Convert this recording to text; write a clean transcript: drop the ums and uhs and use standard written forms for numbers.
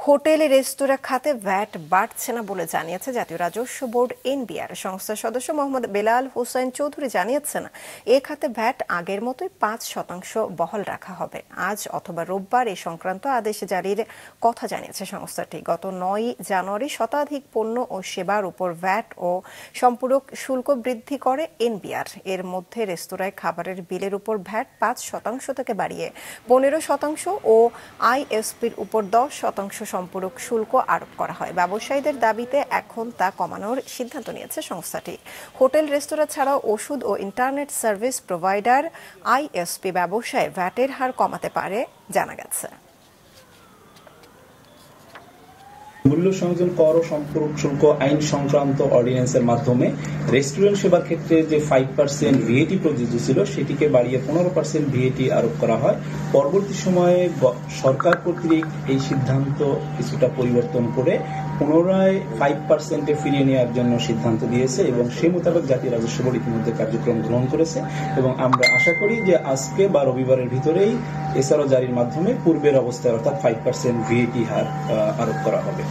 Hotel রেস্তোরাঁ খাতে VAT বাড়ছে না বলে জানিয়েছে জাতীয় রাজস্ব বোর্ড এনবিআর। সংস্থার সদস্য মোহাম্মদ বেলাল হোসেন চৌধুরী জানিয়েছেন, এ খাতে ভ্যাট আগের মতোই ৫% বহাল রাখা হবে। আজ অথবা রোববার এ সংক্রান্ত আদেশ জারির কথা জানিয়েছে সংস্থাটি। গত ৯ জানুয়ারি শতাধিক পণ্য ও সেবার উপর ভ্যাট ও সম্পূরক শুল্ক বৃদ্ধি করে এনবিআর। এর মধ্যে রেস্তোরাঁয় খাবারের বিলের উপর ভ্যাট ৫% থেকে বাড়িয়ে ১৫% ও আইএসপির উপর ১০% সম্পূরক শুল্ক আরোপ করা হয়। ব্যবসায়ীদের দাবিতে এখন তা কমানোর সিদ্ধান্ত নিয়েছে সংস্থাটি। হোটেল রেস্তোরাঁ ছাড়াও ওষুধ ও ইন্টারনেট সার্ভিস প্রোভাইডার আইএসপি ব্যবসায় ভ্যাটের হার কমাতে পারে জানা গেছে। মূল্য সংযোজন কর ও সম্পূরক শুল্ক আইন সংক্রান্ত অর্ডিন্যান্সের মাধ্যমে রেস্টুরেন্ট সেবার ক্ষেত্রে যে 5% ভিএটি প্রযোজ্য ছিল সেটিকে বাড়িয়ে 15% ভিএটি আরোপ করা হয়। পরবর্তী সময়ে সরকার কর্তৃক এই সিদ্ধান্ত কিছুটা পরিবর্তন করে পুনরায় 5% ফিরিয়ে নেওয়ার জন্য সিদ্ধান্ত দিয়েছে এবং সে মোতাবেক জাতীয় রাজস্ব বোর্ড ইতিমধ্যে কার্যক্রম গ্রহণ করেছে এবং আমরা আশা করি যে আজকে বা রবিবারের ভিতরেই এসআরও জারির মাধ্যমে পূর্বের অবস্থায় অর্থাৎ 5% ভিএটি হার আরোপ করা হবে।